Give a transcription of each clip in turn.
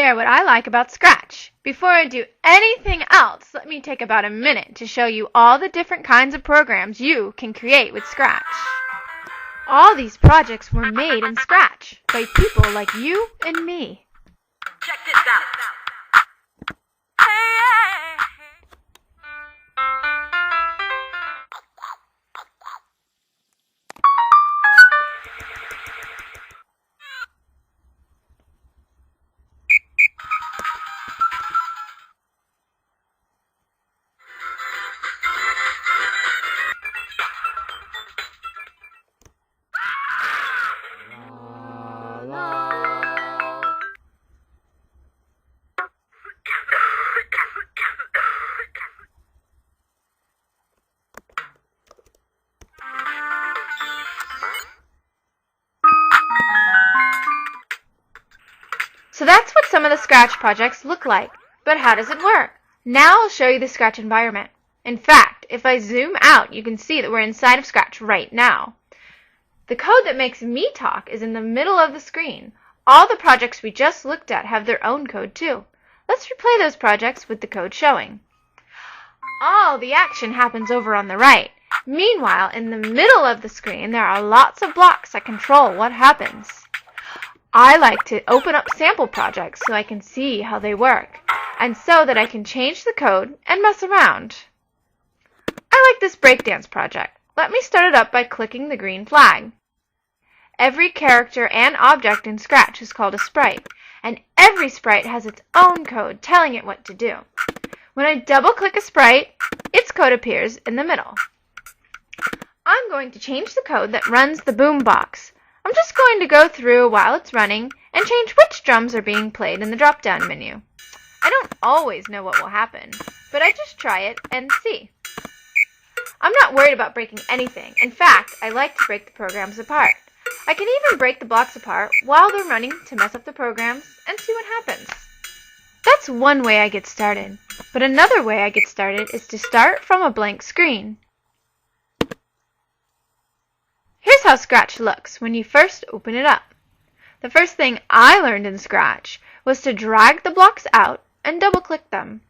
share what I like about Scratch. Before I do anything else, let me take about a minute to show you all the different kinds of programs you can create with Scratch. All these projects were made in Scratch by people like you and me. Check this out. Hey. So that's what some of the Scratch projects look like. But how does it work? Now I'll show you the Scratch environment. In fact, if I zoom out, you can see that we're inside of Scratch right now. The code that makes me talk is in the middle of the screen. All the projects we just looked at have their own code too. Let's replay those projects with the code showing. All the action happens over on the right. Meanwhile, in the middle of the screen, there are lots of blocks that control what happens. I like to open up sample projects so I can see how they work, and so that I can change the code and mess around. I like this breakdance project. Let me start it up by clicking the green flag. Every character and object in Scratch is called a sprite, and every sprite has its own code telling it what to do. When I double-click a sprite, its code appears in the middle. I'm going to change the code that runs the boombox. I'm just going to go through while it's running and change which drums are being played in the drop-down menu. I don't always know what will happen, but I just try it and see. I'm not worried about breaking anything. In fact, I like to break the programs apart. I can even break the blocks apart while they're running to mess up the programs and see what happens. That's one way I get started, but another way I get started is to start from a blank screen. Here's how Scratch looks when you first open it up. The first thing I learned in Scratch was to drag the blocks out and double-click them.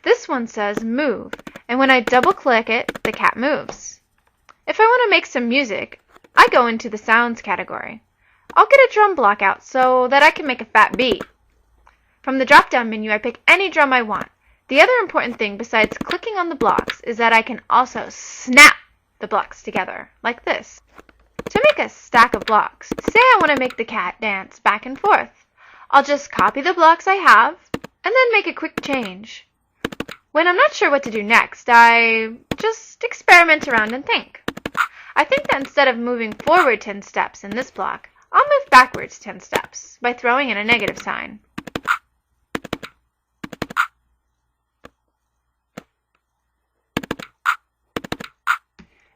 This one says move, and when I double-click it, the cat moves. If I want to make some music, I go into the sounds category. I'll get a drum block out so that I can make a fat beat. From the drop-down menu, I pick any drum I want. The other important thing besides clicking on the blocks is that I can also snap the blocks together, like this. To make a stack of blocks, say I want to make the cat dance back and forth. I'll just copy the blocks I have and then make a quick change. When I'm not sure what to do next, I just experiment around and think. I think that instead of moving forward 10 steps in this block, I'll move backwards 10 steps by throwing in a negative sign.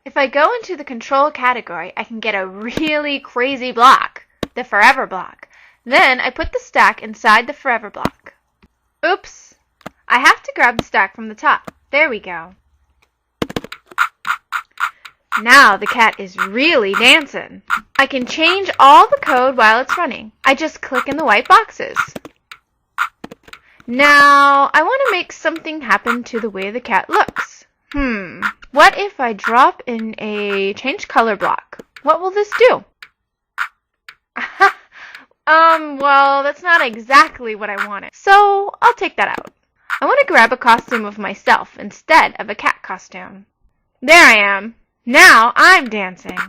If I go into the control category, I can get a really crazy block, the forever block. Then I put the stack inside the forever block. Oops! I have to grab the stack from the top. There we go. Now the cat is really dancing. I can change all the code while it's running. I just click in the white boxes. Now I want to make something happen to the way the cat looks. What if I drop in a change color block? What will this do? Well, that's not exactly what I wanted. So I'll take that out. I want to grab a costume of myself instead of a cat costume. There I am. Now I'm dancing.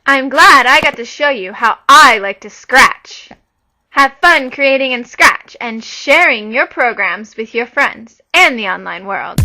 I'm glad I got to show you how I like to scratch. Have fun creating in Scratch and sharing your programs with your friends and the online world.